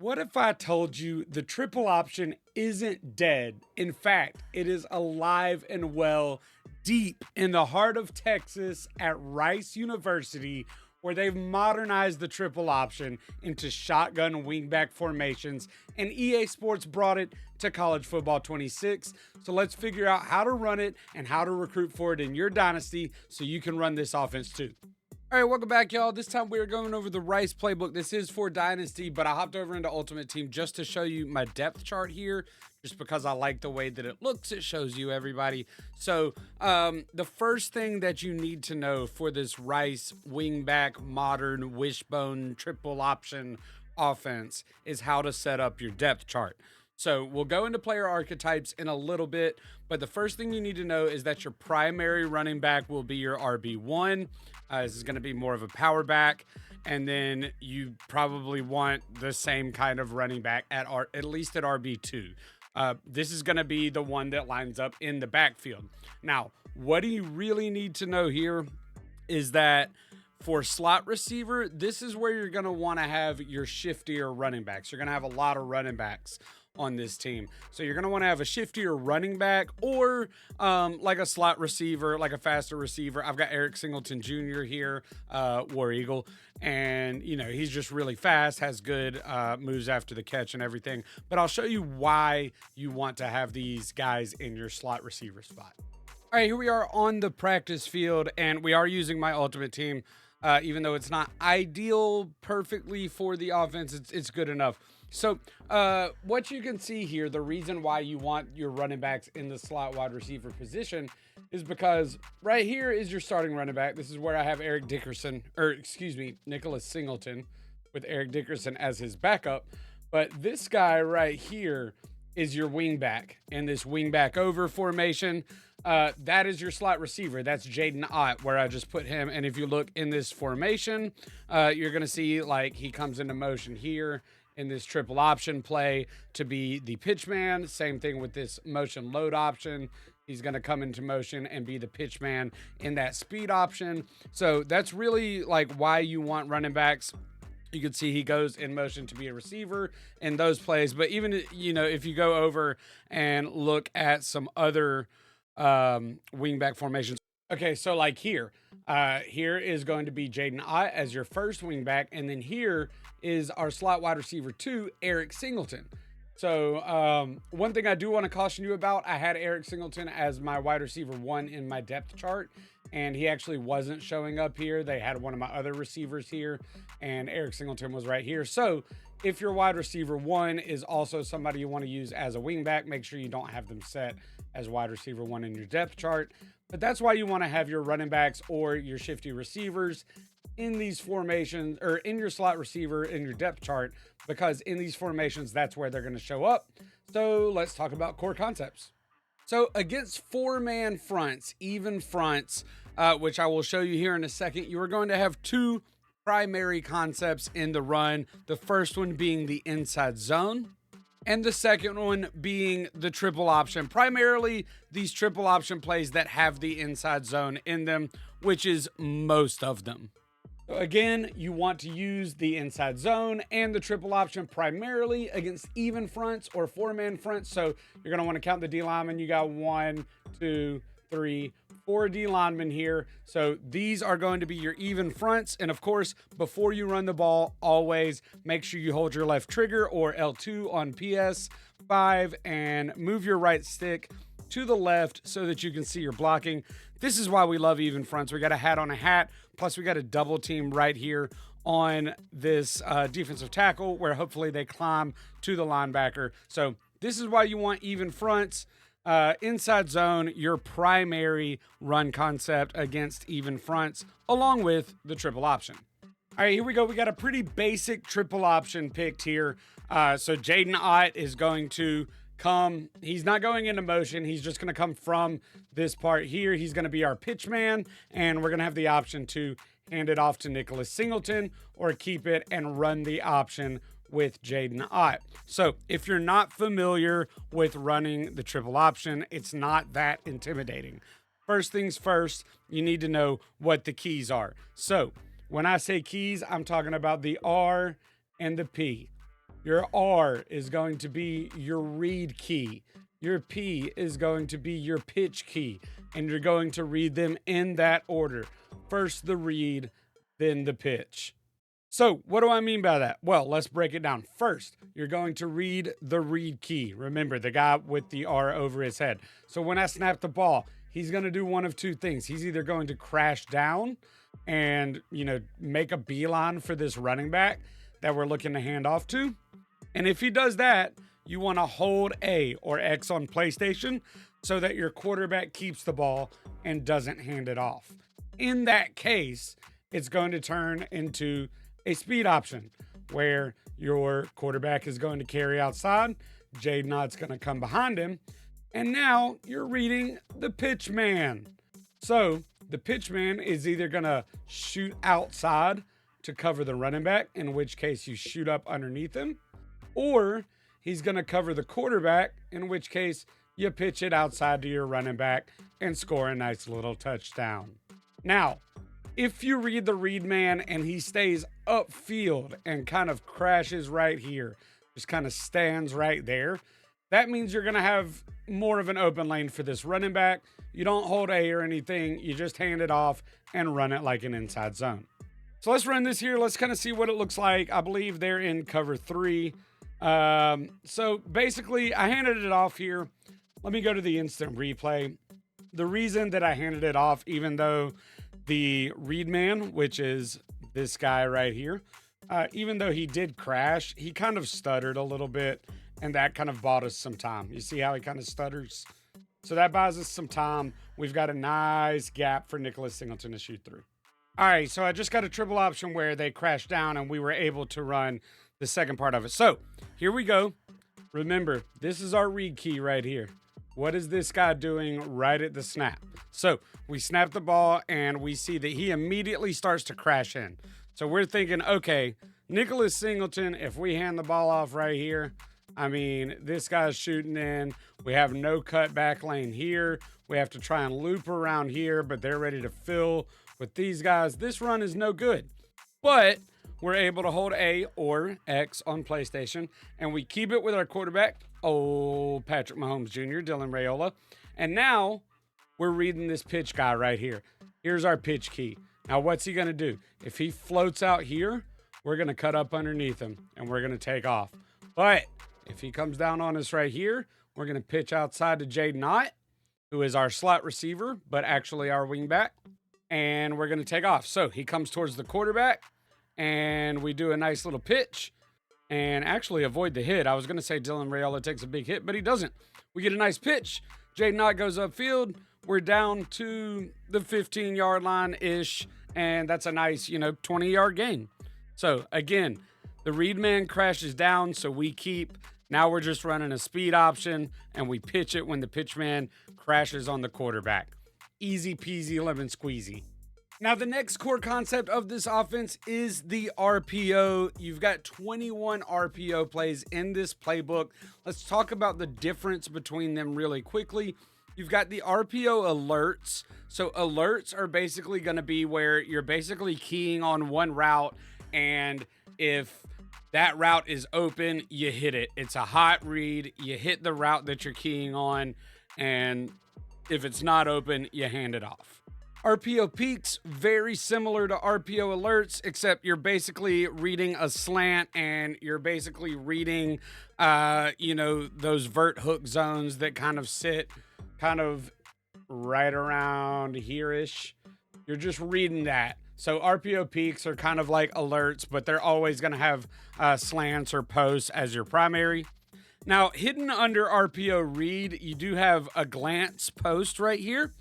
What if I told you the triple option isn't dead? In fact, it is alive and well deep in the heart of Texas at Rice University, where they've modernized the triple option into shotgun wingback formations, and EA Sports brought it to College Football 26. So let's figure out how to run it and how to recruit for it in your dynasty so you can run this offense too. All right, welcome back, y'all. This time we are going over the Rice playbook. This is for Dynasty, but I hopped over into Ultimate Team just to show you my depth chart here, just because I like the way that it looks. It shows you everybody. So the first thing that you need to know for this Rice wingback modern wishbone triple option offense is how to set up your depth chart. So we'll go into player archetypes in a little bit, but the first thing you need to know is that your primary running back will be your RB1. This is going to be more of a power back, and then you probably want the same kind of running back at least at RB2. This is going to be the one that lines up in the backfield. Now, what do you really need to know here is that for slot receiver, this is where you're going to want to have your shiftier running backs. You're going to have a lot of running backs on this team. So you're going to want to have a shiftier running back or like a slot receiver, like a faster receiver. I've got Eric Singleton Jr. here, War Eagle, and he's just really fast, has good moves after the catch and everything. But I'll show you why you want to have these guys in your slot receiver spot. All right, here we are on the practice field, and we are using my ultimate team. Even though it's not ideal perfectly for the offense, it's good enough. So what you can see here, the reason why you want your running backs in the slot wide receiver position is because right here is your starting running back. This is where I have Nicholas Singleton with Eric Dickerson as his backup. But this guy right here is your wing back in this wing back over formation. That is your slot receiver. That's Jaden Ott, where I just put him. And if you look in this formation, you're going to see like he comes into motion here in this triple option play to be the pitch man. Same thing with this motion load option. He's going to come into motion and be the pitch man in that speed option. So that's really like why you want running backs. You can see he goes in motion to be a receiver in those plays. But even, if you go over and look at some other wingback formations. Okay, so like here is going to be Jaden Ott as your first wingback. And then here is our slot wide receiver 2, Eric Singleton. So one thing I do want to caution you about, I had Eric Singleton as my wide receiver 1 in my depth chart, and he actually wasn't showing up here. They had one of my other receivers here, and Eric Singleton was right here. So if your wide receiver 1 is also somebody you want to use as a wingback, make sure you don't have them set as wide receiver 1 in your depth chart. But that's why you want to have your running backs or your shifty receivers in these formations, or in your slot receiver in your depth chart, because in these formations, that's where they're going to show up. So let's talk about core concepts. So against 4-man fronts, even fronts, which I will show you here in a second, you are going to have 2 primary concepts in the run. The first one being the inside zone, and the second one being the triple option. Primarily these triple option plays that have the inside zone in them, which is most of them. So again, you want to use the inside zone and the triple option primarily against even fronts or 4-man fronts. So you're going to want to count the D linemen. You got 1, 2, 3, 4 D linemen here. So these are going to be your even fronts. And of course, before you run the ball, always make sure you hold your left trigger or L2 on PS5 and move your right stick to the left so that you can see your blocking. This is why we love even fronts. We got a hat on a hat, plus we got a double team right here on this defensive tackle where hopefully they climb to the linebacker. So this is why you want even fronts. Inside zone, your primary run concept against even fronts, along with the triple option. All right, here we go. We got a pretty basic triple option picked here. So Jaden Ott is going to come. He's not going into motion. He's just going to come from this part here. He's going to be our pitch man, and we're going to have the option to hand it off to Nicholas Singleton or keep it and run the option with Jaden Ott. So if you're not familiar with running the triple option, it's not that intimidating. First things first, you need to know what the keys are. So when I say keys, I'm talking about the R and the P. Your R is going to be your read key. Your P is going to be your pitch key. And you're going to read them in that order. First the read, then the pitch. So what do I mean by that? Well, let's break it down. First, you're going to read the read key. Remember, the guy with the R over his head. So when I snap the ball, he's going to do one of two things. He's either going to crash down and, make a beeline for this running back that we're looking to hand off to. And if he does that, you want to hold A or X on PlayStation so that your quarterback keeps the ball and doesn't hand it off. In that case, it's going to turn into a speed option where your quarterback is going to carry outside, Jade Nott's going to come behind him, and now you're reading the pitch man. So the pitch man is either going to shoot outside to cover the running back, in which case you shoot up underneath him, or he's going to cover the quarterback, in which case you pitch it outside to your running back and score a nice little touchdown. Now, if you read the read man and he stays upfield and kind of crashes right here, just kind of stands right there, that means you're going to have more of an open lane for this running back. You don't hold A or anything. You just hand it off and run it like an inside zone. So let's run this here. Let's kind of see what it looks like. I believe they're in cover 3. So basically, I handed it off here. Let me go to the instant replay. The reason that I handed it off, even though the read man, which is this guy right here, even though he did crash, he kind of stuttered a little bit, and that kind of bought us some time. You see how he kind of stutters? So that buys us some time. We've got a nice gap for Nicholas Singleton to shoot through. All right, so I just got a triple option where they crashed down, and we were able to run the second part of it. So here we go. Remember, this is our read key right here. What is this guy doing right at the snap? So we snap the ball and we see that he immediately starts to crash in. So we're thinking, okay, Nicholas Singleton, if we hand the ball off right here, I mean, this guy's shooting in. We have no cut back lane here. We have to try and loop around here, but they're ready to fill with these guys. This run is no good. But we're able to hold A or X on PlayStation, and we keep it with our quarterback, Patrick Mahomes Jr., Dylan Raiola. And now we're reading this pitch guy right here. Here's our pitch key. Now, what's he going to do? If he floats out here, we're going to cut up underneath him, and we're going to take off. But if he comes down on us right here, we're going to pitch outside to Jade Nott, who is our slot receiver, but actually our wingback, and we're going to take off. So he comes towards the quarterback, and we do a nice little pitch and actually avoid the hit. I was going to say Dylan Raiola takes a big hit, but he doesn't. We get a nice pitch. Jade Nott goes upfield. We're down to the 15-yard line-ish, and that's a nice, 20-yard gain. So, again, the read man crashes down, so we keep. Now we're just running a speed option, and we pitch it when the pitch man crashes on the quarterback. Easy peasy lemon squeezy. Now, the next core concept of this offense is the RPO. You've got 21 RPO plays in this playbook. Let's talk about the difference between them really quickly. You've got the RPO alerts. So alerts are basically going to be where you're basically keying on one route, and if that route is open, you hit it. It's a hot read. You hit the route that you're keying on, and if it's not open, you hand it off. RPO peaks, very similar to RPO alerts, except you're basically reading a slant and you're basically reading, those vert hook zones that kind of sit kind of right around here-ish. You're just reading that. So RPO peaks are kind of like alerts, but they're always going to have slants or posts as your primary. Now, hidden under RPO read, you do have a glance post right here.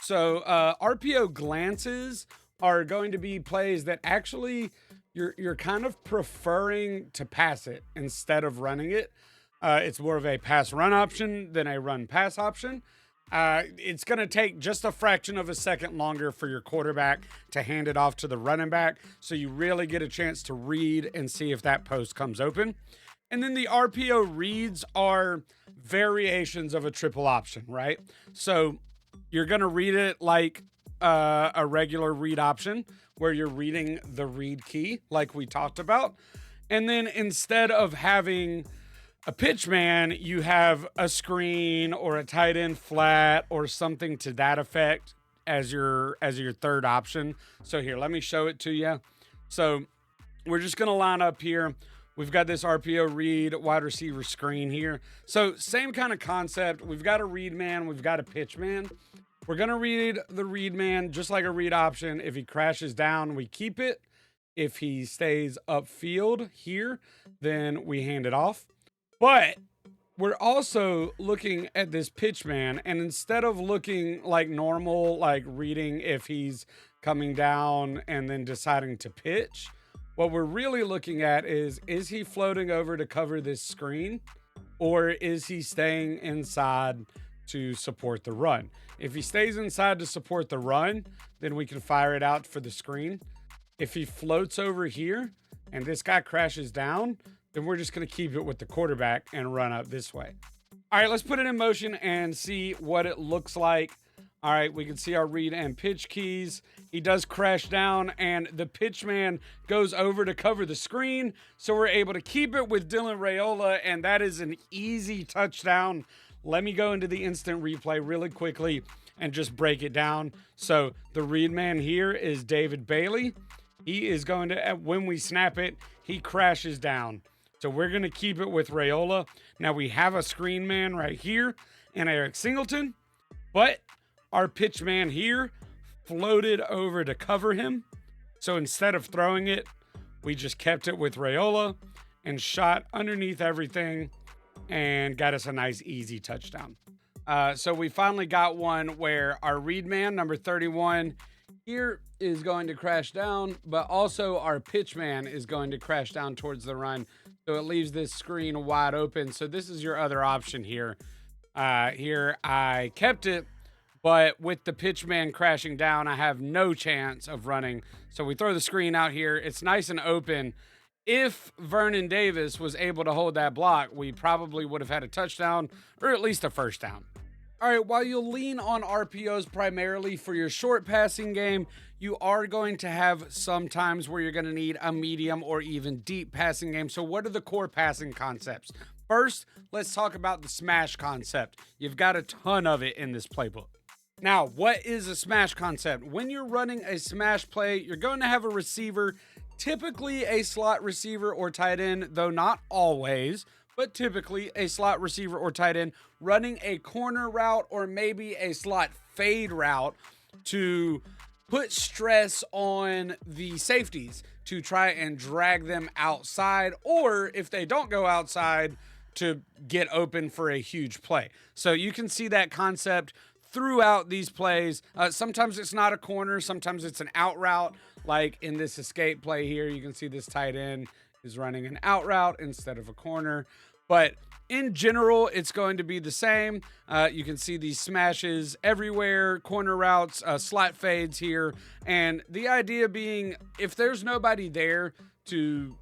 So RPO glances are going to be plays that actually you're kind of preferring to pass it instead of running it. It's more of a pass run option than a run pass option. It's going to take just a fraction of a second longer for your quarterback to hand it off to the running back, so you really get a chance to read and see if that post comes open. And then the RPO reads are variations of a triple option, right? So you're going to read it like a regular read option where you're reading the read key like we talked about. And then instead of having a pitch man, you have a screen or a tight end flat or something to that effect as your third option. So here, let me show it to you. So we're just going to line up here. We've got this RPO read wide receiver screen here. So same kind of concept. We've got a read man. We've got a pitch man. We're going to read the read man just like a read option. If he crashes down, we keep it. If he stays upfield here, then we hand it off. But we're also looking at this pitch man, and instead of looking like normal, like reading if he's coming down and then deciding to pitch, what we're really looking at is he floating over to cover this screen, or is he staying inside to support the run? If he stays inside to support the run, then we can fire it out for the screen. If he floats over here and this guy crashes down, then we're just going to keep it with the quarterback and run up this way. All right, let's put it in motion and see what it looks like. All right, we can see our read and pitch keys. He does crash down, and the pitch man goes over to cover the screen. So we're able to keep it with Dylan Raiola, and that is an easy touchdown. Let me go into the instant replay really quickly and just break it down. So the read man here is David Bailey. He is going to, when we snap it, he crashes down. So we're going to keep it with Raiola. Now we have a screen man right here and Eric Singleton, but our pitch man here floated over to cover him. So instead of throwing it, we just kept it with Raiola and shot underneath everything and got us a nice easy touchdown. So we finally got one where our read man, number 31, here is going to crash down, but also our pitch man is going to crash down towards the run. So it leaves this screen wide open. So this is your other option here. Here I kept it, but with the pitch man crashing down, I have no chance of running. So we throw the screen out here. It's nice and open. If Vernon Davis was able to hold that block, we probably would have had a touchdown or at least a first down. All right, while you'll lean on RPOs primarily for your short passing game, you are going to have some times where you're going to need a medium or even deep passing game. So what are the core passing concepts? First, let's talk about the smash concept. You've got a ton of it in this playbook. Now, what is a smash concept? When you're running a smash play, you're going to have a receiver, typically a slot receiver or tight end, though not always, but typically a slot receiver or tight end running a corner route or maybe a slot fade route to put stress on the safeties to try and drag them outside, or if they don't go outside, to get open for a huge play. So you can see that concept throughout these plays. Sometimes it's not a corner, sometimes it's an out route. Like in this escape play here, you can see this tight end is running an out route instead of a corner. But in general, it's going to be the same. You can see these smashes everywhere, corner routes, slot fades here. And the idea being, if there's nobody there to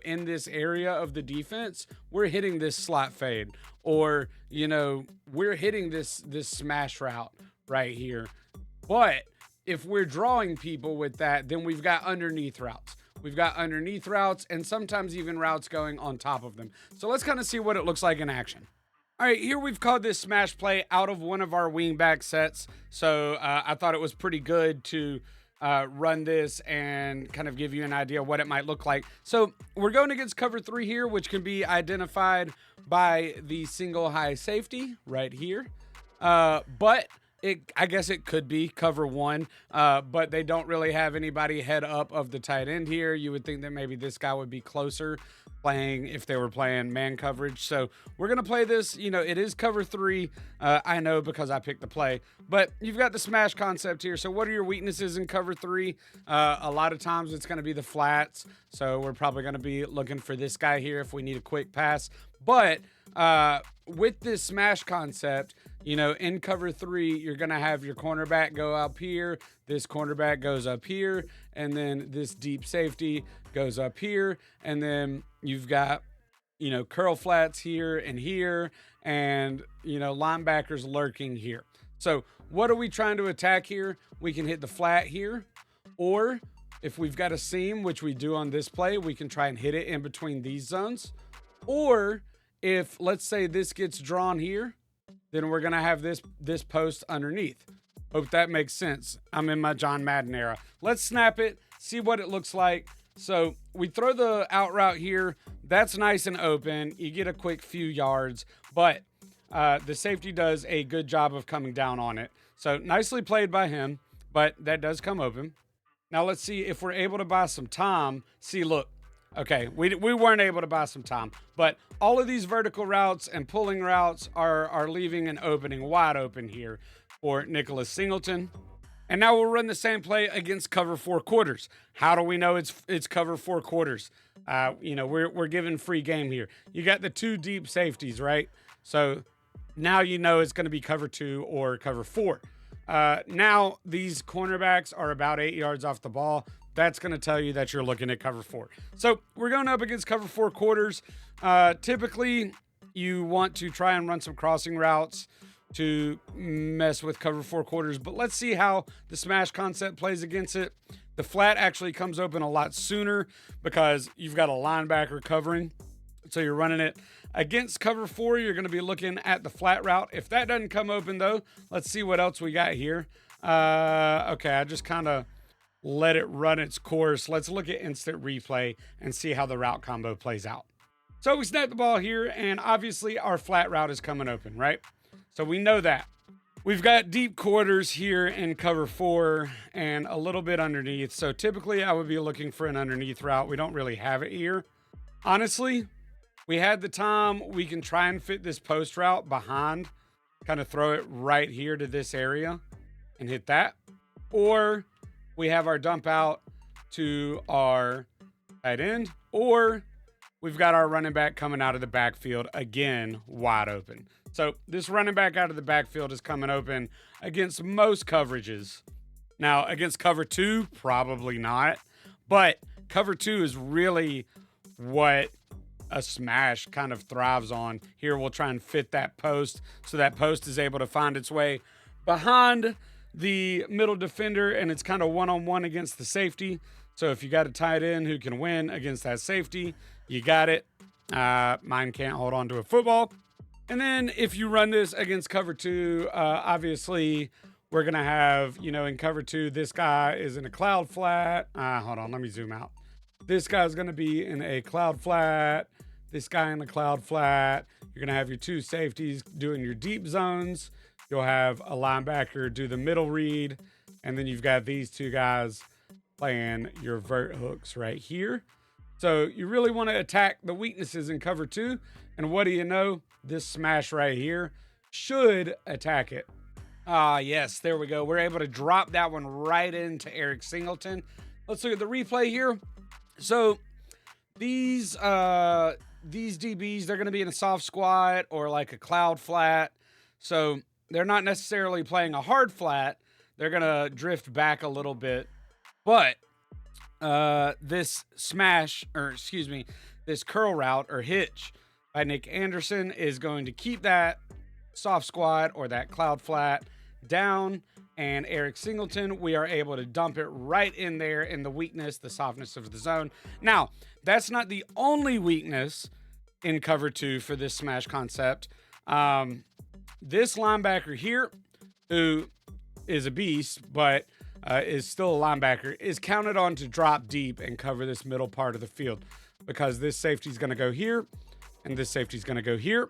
in this area of the defense, we're hitting this slot fade, or, we're hitting this smash route right here. But if we're drawing people with that, then we've got underneath routes. We've got underneath routes and sometimes even routes going on top of them. So let's kind of see what it looks like in action. All right, here we've called this smash play out of one of our wingback sets. So I thought it was pretty good to run this and kind of give you an idea of what it might look like. So we're going against cover 3 here, which can be identified by the single high safety right here. But I guess it could be cover 1, but they don't really have anybody head up of the tight end here. You would think that maybe this guy would be closer playing if they were playing man coverage. So we're going to play this. It is cover 3. I know because I picked the play, but you've got the smash concept here. So what are your weaknesses in cover 3? A lot of times it's going to be the flats. So we're probably going to be looking for this guy here if we need a quick pass. But with this smash concept, in cover 3, you're going to have your cornerback go up here. This cornerback goes up here. And then this deep safety goes up here. And then you've got, curl flats here. And, linebackers lurking here. So what are we trying to attack here? We can hit the flat here. Or if we've got a seam, which we do on this play, we can try and hit it in between these zones. Or if, let's say, this gets drawn here, then we're going to have this post underneath. Hope that makes sense. I'm in my John Madden era. Let's snap it, see what it looks like. So we throw the out route here. That's nice and open. You get a quick few yards, but the safety does a good job of coming down on it. So nicely played by him, but that does come open. Now let's see if we're able to buy some time. See, look, okay, we weren't able to buy some time, but all of these vertical routes and pulling routes are leaving an opening wide open here for Nicholas Singleton. And now we'll run the same play against cover 4 quarters. How do we know it's cover 4 quarters? We're giving free game here. You got the 2 deep safeties, right? So now you know it's going to be cover 2 or cover 4. Now these cornerbacks are about 8 yards off the ball. That's going to tell you that you're looking at cover 4. So we're going up against cover 4 quarters. Typically, you want to try and run some crossing routes to mess with cover 4 quarters, but let's see how the smash concept plays against it. The flat actually comes open a lot sooner because you've got a linebacker covering. So you're running it against cover 4. You're going to be looking at the flat route. If that doesn't come open though, let's see what else we got here. Okay, I just kind of let it run its course. Let's look at instant replay and see how the route combo plays out. So we snap the ball here, and obviously our flat route is coming open, right? So we know that. We've got deep quarters here in cover 4 and a little bit underneath. So typically I would be looking for an underneath route. We don't really have it here. Honestly, we had the time. We can try and fit this post route behind, kind of throw it right here to this area and hit that. Or we have our dump out to our tight end, or we've got our running back coming out of the backfield again, wide open. So this running back out of the backfield is coming open against most coverages. Now, against cover 2, probably not. But cover 2 is really what a smash kind of thrives on. Here, we'll try and fit that post so that post is able to find its way behind the middle defender, and it's kind of one-on-one against the safety. So if you got a tight end who can win against that safety, you got it. Mine can't hold on to a football. And then if you run this against cover 2, obviously we're going to have, in cover 2, this guy is in a cloud flat. Hold on, let me zoom out. This guy's going to be in a cloud flat. This guy in the cloud flat. You're going to have your 2 safeties doing your deep zones. You'll have a linebacker do the middle read. And then you've got these 2 guys playing your vert hooks right here. So you really want to attack the weaknesses in cover 2. And what do you know? This smash right here should attack it. Yes, there we go. We're able to drop that one right into Eric Singleton. Let's look at the replay here. So these DBs, they're going to be in a soft squat or like a cloud flat. So they're not necessarily playing a hard flat. They're going to drift back a little bit. But this this curl route or hitch by Nick Anderson is going to keep that soft squat or that cloud flat down. And Eric Singleton, we are able to dump it right in there in the weakness, the softness of the zone. Now, that's not the only weakness in cover 2 for this smash concept. This linebacker here, who is a beast, but is still a linebacker, is counted on to drop deep and cover this middle part of the field because this safety is going to go here and this safety is going to go here.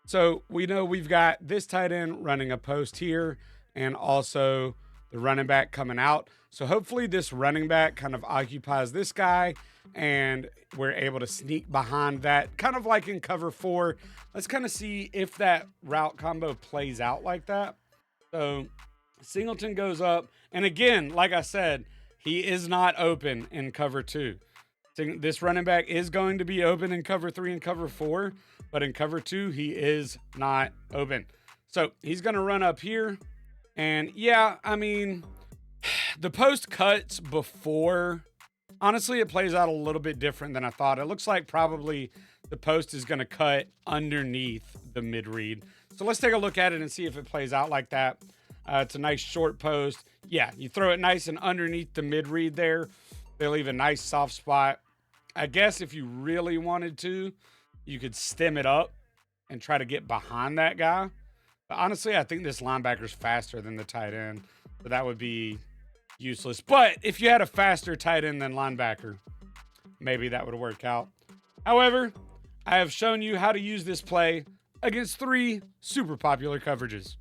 So we know we've got this tight end running a post here and also the running back coming out. So hopefully this running back kind of occupies this guy and we're able to sneak behind that, kind of like in cover 4. Let's kind of see if that route combo plays out like that. So Singleton goes up. And again, like I said, he is not open in cover 2. This running back is going to be open in cover 3 and cover 4, but in cover 2, he is not open. So he's going to run up here. And yeah, I mean, the post cuts before. Honestly, it plays out a little bit different than I thought. It looks like probably the post is going to cut underneath the mid read. So let's take a look at it and see if it plays out like that. It's a nice short post. Yeah, you throw it nice and underneath the mid read there. They leave a nice soft spot. I guess if you really wanted to, you could stem it up and try to get behind that guy. But honestly, I think this linebacker's faster than the tight end. So that would be useless. But if you had a faster tight end than linebacker, maybe that would work out. However, I have shown you how to use this play against 3 super popular coverages.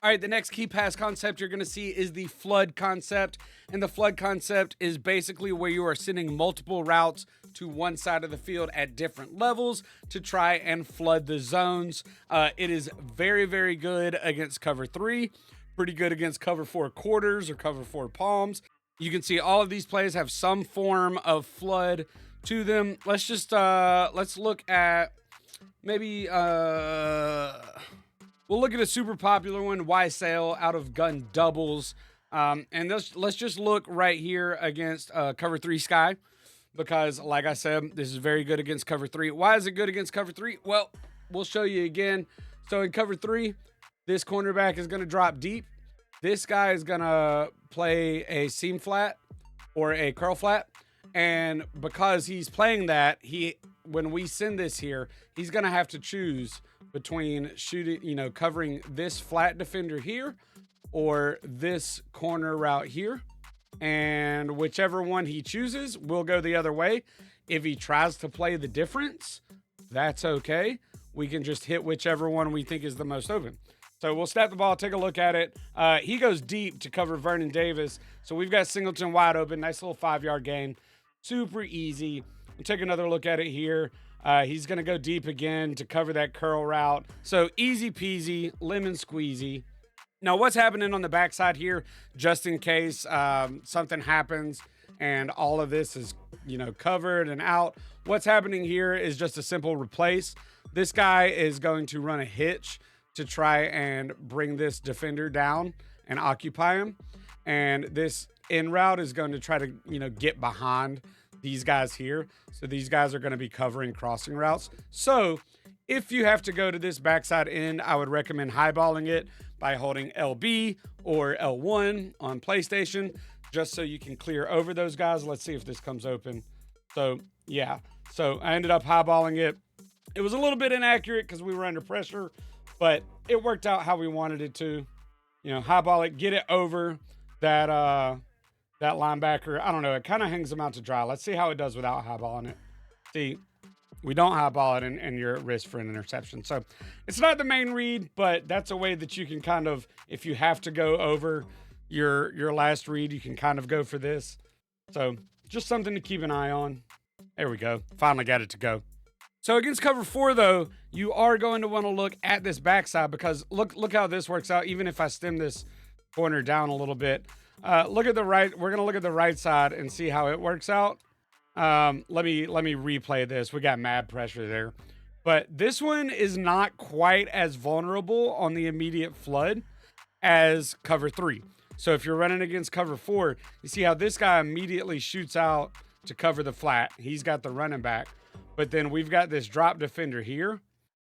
All right, the next key pass concept you're going to see is the flood concept. And the flood concept is basically where you are sending multiple routes to one side of the field at different levels to try and flood the zones. It is very, very good against cover 3, pretty good against cover 4 quarters or cover 4 palms. You can see all of these plays have some form of flood to them. Let's just, let's look at maybe, we'll look at a super popular one, Y Sail out of gun doubles. And let's just look right here against cover 3 sky, because like I said, this is very good against cover 3. Why is it good against cover 3? Well, we'll show you again. So in cover 3, this cornerback is going to drop deep. This guy is going to play a seam flat or a curl flat. And because he's playing that, when we send this here, he's going to have to choose between shooting, covering this flat defender here or this corner route here. And whichever one he chooses will go the other way. If he tries to play the difference, that's okay. We can just hit whichever one we think is the most open. So we'll snap the ball, take a look at it. He goes deep to cover Vernon Davis. So we've got Singleton wide open. Nice little 5-yard gain. Super easy. We'll take another look at it here. He's going to go deep again to cover that curl route. So easy peasy, lemon squeezy. Now, what's happening on the backside here, just in case something happens and all of this is, covered and out, what's happening here is just a simple replace. This guy is going to run a hitch to try and bring this defender down and occupy him. And this in route is going to try to, get behind these guys here. So these guys are going to be covering crossing routes. So if you have to go to this backside end, I would recommend highballing it by holding LB or L1 on PlayStation, just so you can clear over those guys. Let's see if this comes open. So yeah, so I ended up highballing it. It was a little bit inaccurate because we were under pressure, but it worked out how we wanted it to. Highball it, get it over that linebacker. I don't know. It kind of hangs him out to dry. Let's see how it does without highballing it. See, we don't highball it and you're at risk for an interception. So it's not the main read, but that's a way that you can kind of, if you have to go over your last read, you can kind of go for this. So just something to keep an eye on. There we go. Finally got it to go. So against cover 4, though, you are going to want to look at this backside, because look how this works out. Even if I stem this corner down a little bit, look at the right. We're going to look at the right side and see how it works out. Let me replay this. We got mad pressure there, but this one is not quite as vulnerable on the immediate flood as cover 3. So if you're running against cover 4, you see how this guy immediately shoots out to cover the flat. He's got the running back, but then we've got this drop defender here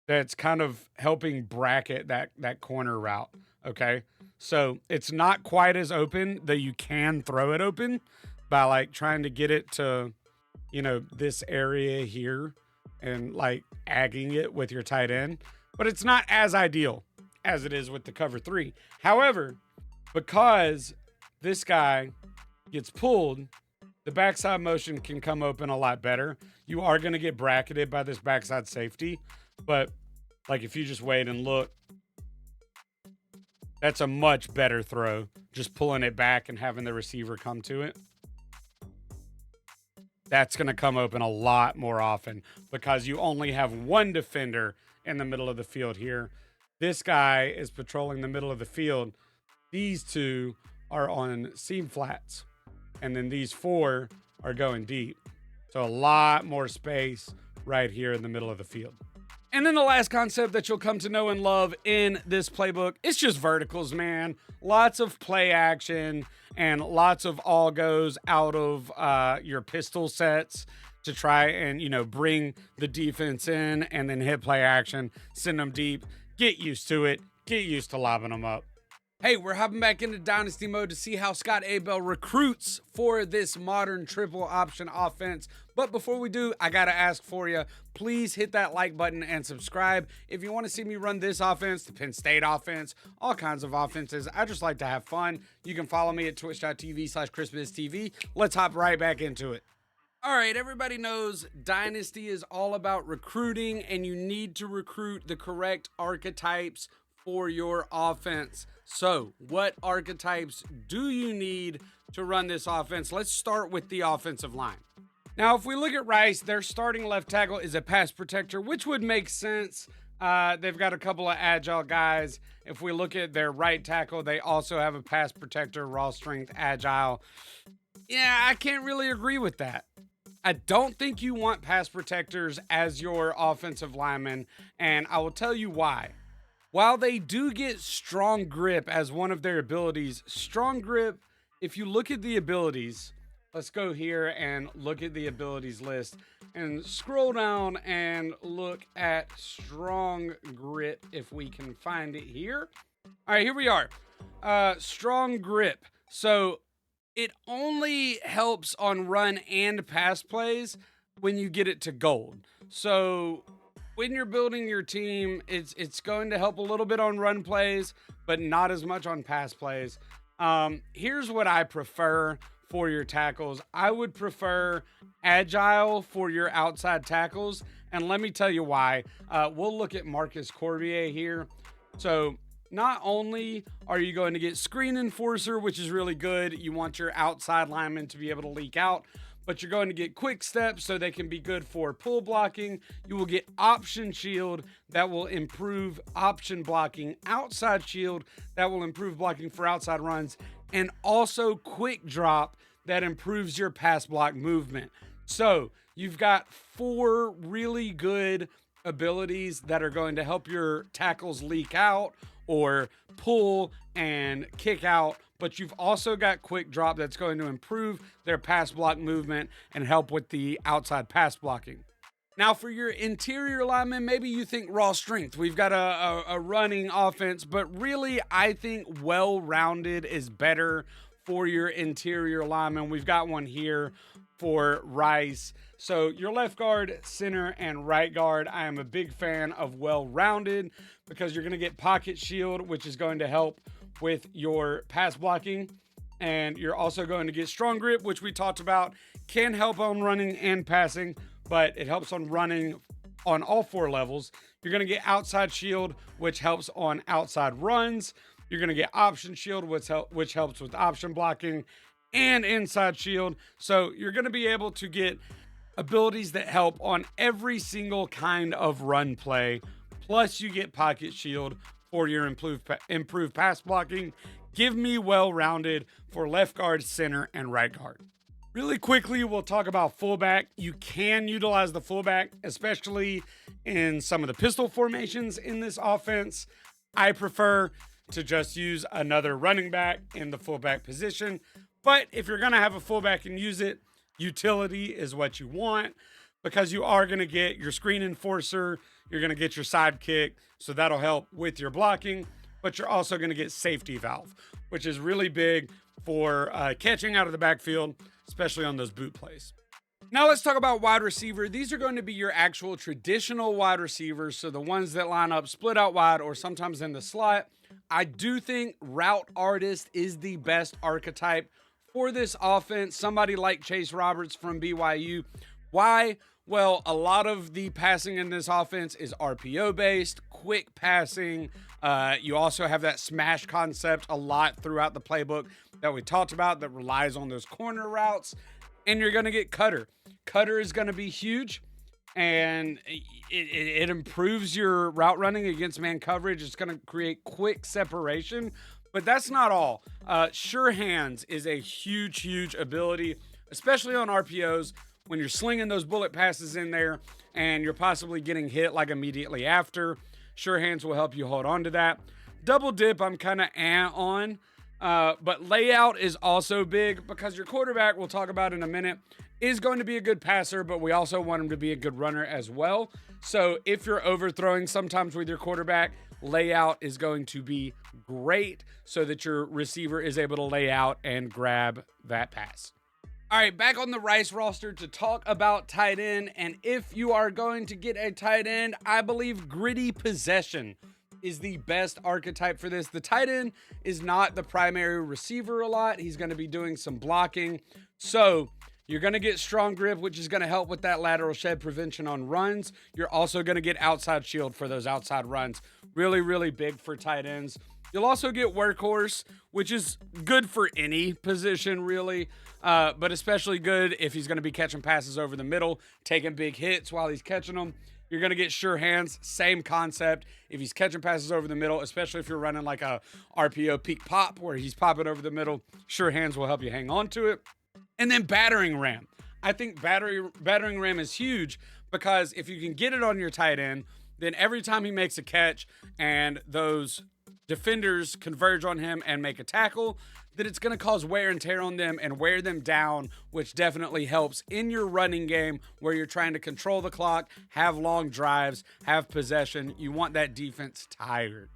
that's kind of helping bracket that corner route. Okay. So it's not quite as open, though you can throw it open by like trying to get it to, this area here and like agging it with your tight end, but it's not as ideal as it is with the cover 3. However, because this guy gets pulled, the backside motion can come open a lot better. You are going to get bracketed by this backside safety, but like if you just wait and look, that's a much better throw. Just pulling it back and having the receiver come to it. That's going to come open a lot more often because you only have one defender in the middle of the field here. This guy is patrolling the middle of the field. These 2 are on seam flats. And then these 4 are going deep. So a lot more space right here in the middle of the field. And then the last concept that you'll come to know and love in this playbook, it's just verticals, man. Lots of play action and lots of all goes out of your pistol sets to try and, bring the defense in and then hit play action, send them deep, get used to it, get used to lobbing them up. Hey, we're hopping back into Dynasty mode to see how Scott Abel recruits for this modern triple option offense. But before we do, I got to ask for you, please hit that like button and subscribe. If you want to see me run this offense, the Penn State offense, all kinds of offenses, I just like to have fun. You can follow me at twitch.tv/ChrisBizTV. Let's hop right back into it. All right, everybody knows Dynasty is all about recruiting, and you need to recruit the correct archetypes for your offense. So, what archetypes do you need to run this offense? Let's start with the offensive line. Now, if we look at Rice, their starting left tackle is a pass protector, which would make sense. They've got a couple of agile guys. If we look at their right tackle, they also have a pass protector, raw strength, agile. Yeah, I can't really agree with that. I don't think you want pass protectors as your offensive linemen, and I will tell you why. While they do get strong grip as one of their abilities, strong grip, if you look at the abilities, let's go here and look at the abilities list and scroll down and look at strong grip if we can find it here. All right, here we are. Strong grip. So it only helps on run and pass plays when you get it to gold. So when you're building your team, it's going to help a little bit on run plays, but not as much on pass plays. Here's what I prefer for your tackles. I would prefer agile for your outside tackles, and let me tell you why. We'll look at Marcus Corbier here. So not only are you going to get screen enforcer, which is really good, you want your outside linemen to be able to leak out, but you're going to get quick steps so they can be good for pull blocking. You will get option shield that will improve option blocking, outside shield that will improve blocking for outside runs, and also quick drop that improves your pass block movement. So you've got 4 really good abilities that are going to help your tackles leak out or pull and kick out, but you've also got quick drop that's going to improve their pass block movement and help with the outside pass blocking. Now for your interior linemen, maybe you think raw strength. We've got a running offense, but really I think well-rounded is better for your interior linemen. We've got one here for Rice. So your left guard, center, and right guard, I am a big fan of well-rounded because you're going to get pocket shield, which is going to help with your pass blocking. And you're also going to get strong grip, which we talked about, can help on running and passing, but it helps on running on all 4 levels. You're going to get outside shield, which helps on outside runs. You're going to get option shield, which helps with option blocking, and inside shield. So you're going to be able to get abilities that help on every single kind of run play. Plus you get pocket shield for your improved pass blocking. Give me well-rounded for left guard, center, and right guard. Really quickly, we'll talk about fullback. You can utilize the fullback, especially in some of the pistol formations in this offense. I prefer to just use another running back in the fullback position. But if you're going to have a fullback and use it, utility is what you want because you are going to get your screen enforcer. You're going to get your sidekick, so that'll help with your blocking. But you're also going to get safety valve, which is really big for catching out of the backfield, especially on those boot plays. Now let's talk about wide receiver. These are going to be your actual traditional wide receivers, so the ones that line up split out wide or sometimes in the slot. I do think route artist is the best archetype for this offense. Somebody like Chase Roberts from BYU. Why? Well, a lot of the passing in this offense is RPO based, quick passing. You also have that smash concept a lot throughout the playbook that we talked about that relies on those corner routes. And you're going to get cutter. Cutter is going to be huge, and it improves your route running against man coverage. It's going to create quick separation, but that's not all. Sure hands is a huge ability, especially on RPOs when you're slinging those bullet passes in there and you're possibly getting hit like immediately after. Sure hands will help you hold on to that. Double dip, I'm kind of on. But layout is also big because your quarterback, we'll talk about in a minute, is going to be a good passer, but we also want him to be a good runner as well. So if you're overthrowing sometimes with your quarterback, layout is going to be great so that your receiver is able to lay out and grab that pass. All right, back on the Rice roster to talk about tight end. And if you are going to get a tight end, I believe gritty possession is the best archetype for this. The tight end is not the primary receiver a lot. He's going to be doing some blocking. So you're going to get strong grip, which is going to help with that lateral shed prevention on runs. You're also going to get outside shield for those outside runs. Really, really big for tight ends. You'll also get workhorse, which is good for any position, really, but especially good if he's going to be catching passes over the middle, taking big hits while he's catching them. You're going to get sure hands, same concept. If he's catching passes over the middle, especially if you're running like a RPO peak pop where he's popping over the middle, sure hands will help you hang on to it. And then battering ram. I think battering ram is huge because if you can get it on your tight end, then every time he makes a catch and those defenders converge on him and make a tackle, that it's going to cause wear and tear on them and wear them down, which definitely helps in your running game where you're trying to control the clock, have long drives, have possession. You want that defense tired.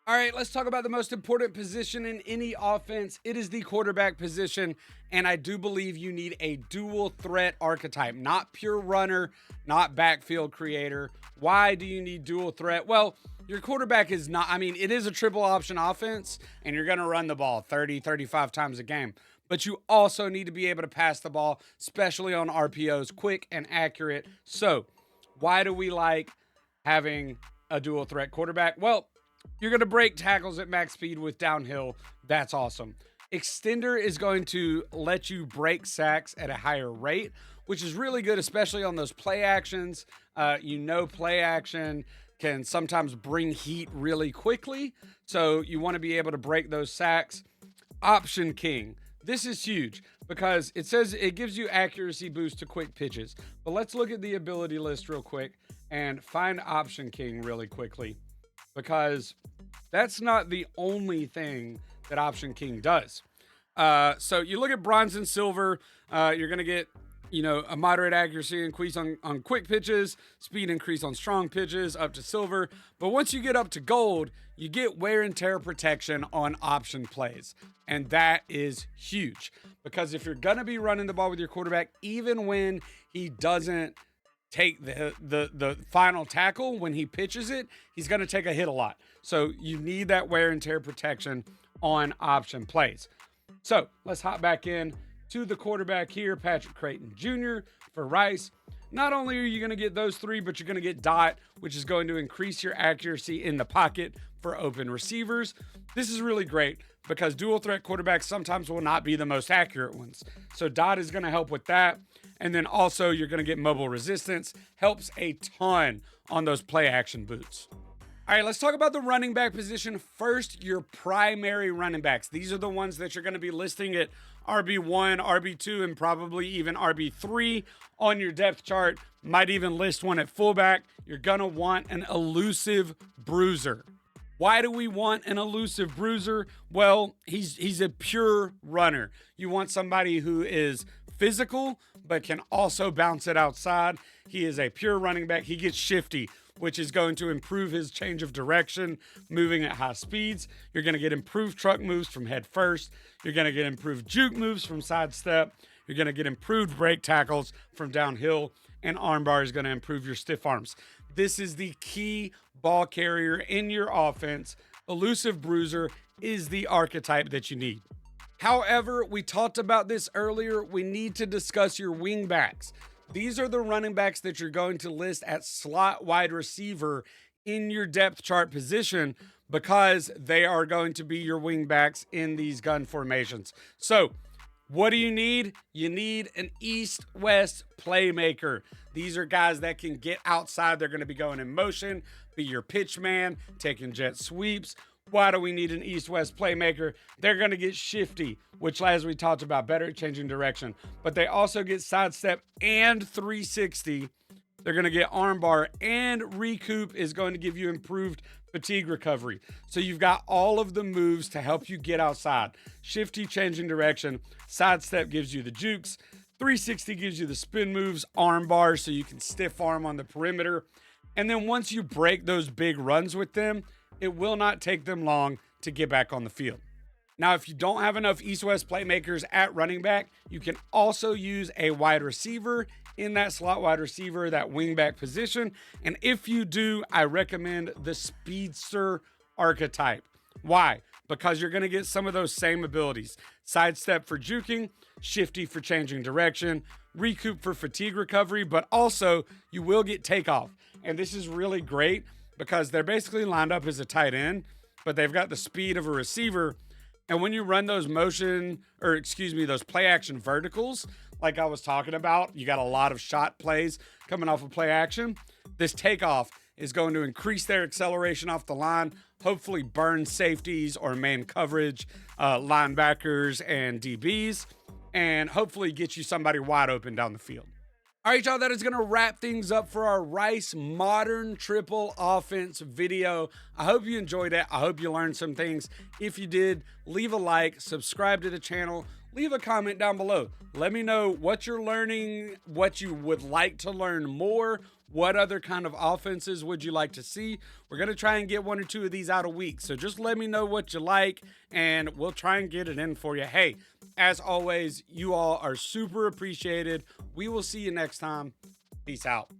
All right, let's talk about the most important position in any offense. It is the quarterback position, and I do believe you need a dual threat archetype, not pure runner, not backfield creator. Why do you need dual threat? Well, your quarterback is not, it is a triple option offense, and you're going to run the ball 30, 35 times a game. But you also need to be able to pass the ball, especially on RPOs, quick and accurate. So why do we like having a dual threat quarterback? Well, you're going to break tackles at max speed with downhill. That's awesome. Extender is going to let you break sacks at a higher rate, which is really good, especially on those play actions. Play action can sometimes bring heat really quickly. So you want to be able to break those sacks. Option king. This is huge because it says it gives you accuracy boost to quick pitches. But let's look at the ability list real quick and find option king really quickly, because that's not the only thing that Option King does. So you look at bronze and silver, you're going to get, a moderate accuracy increase on quick pitches, speed increase on strong pitches up to silver. But once you get up to gold, you get wear and tear protection on option plays. And that is huge because if you're going to be running the ball with your quarterback, even when he doesn't take the final tackle, when he pitches it, he's going to take a hit a lot. So you need that wear and tear protection on option plays. So let's hop back in to the quarterback here, Patrick Creighton Jr. for Rice. Not only are you going to get those three, but you're going to get dot, which is going to increase your accuracy in the pocket for open receivers. This is really great because dual threat quarterbacks sometimes will not be the most accurate ones. So dot is going to help with that. And then also you're going to get mobile resistance. Helps a ton on those play action boots. All right, let's talk about the running back position. First, your primary running backs. These are the ones that you're going to be listing at RB1, RB2, and probably even RB3 on your depth chart. Might even list one at fullback. You're going to want an elusive bruiser. Why do we want an elusive bruiser? Well, he's a pure runner. You want somebody who is physical, but can also bounce it outside. He is a pure running back. He gets shifty, which is going to improve his change of direction, moving at high speeds. You're going to get improved truck moves from head first. You're going to get improved juke moves from sidestep. You're going to get improved break tackles from downhill, and armbar is going to improve your stiff arms. This is the key ball carrier in your offense. Elusive bruiser is the archetype that you need. However, we talked about this earlier. We need to discuss your wing backs. These are the running backs that you're going to list at slot wide receiver in your depth chart position because they are going to be your wing backs in these gun formations. So what do you need? You need an east-west playmaker. These are guys that can get outside. They're going to be going in motion, be your pitch man, taking jet sweeps. Why do we need an east-west playmaker? They're going to get shifty, which, as we talked about, better at changing direction. But they also get sidestep and 360 They're going to get armbar, and recoup is going to give you improved fatigue recovery. So you've got all of the moves to help you get outside. Shifty, changing direction. Sidestep gives you the jukes. 360 gives you the spin moves, armbar, so you can stiff arm on the perimeter. And then once you break those big runs with them, it will not take them long to get back on the field. Now, if you don't have enough East-West playmakers at running back, you can also use a wide receiver in that slot wide receiver, that wingback position. And if you do, I recommend the Speedster Archetype. Why? Because you're going to get some of those same abilities. Sidestep for juking, shifty for changing direction, recoup for fatigue recovery, but also you will get takeoff. And this is really great because they're basically lined up as a tight end, but they've got the speed of a receiver. And when you run those those play action verticals, like I was talking about, you got a lot of shot plays coming off of play action. This takeoff is going to increase their acceleration off the line, hopefully burn safeties or man coverage, linebackers and DBs, and hopefully get you somebody wide open down the field. All right, y'all, that is going to wrap things up for our Rice Modern Triple Offense video. I hope you enjoyed it. I hope you learned some things. If you did, leave a like, subscribe to the channel, leave a comment down below. Let me know what you're learning, what you would like to learn more. What other kind of offenses would you like to see? We're going to try and get 1 or 2 of these out a week. So just let me know what you like, and we'll try and get it in for you. Hey, as always, you all are super appreciated. We will see you next time. Peace out.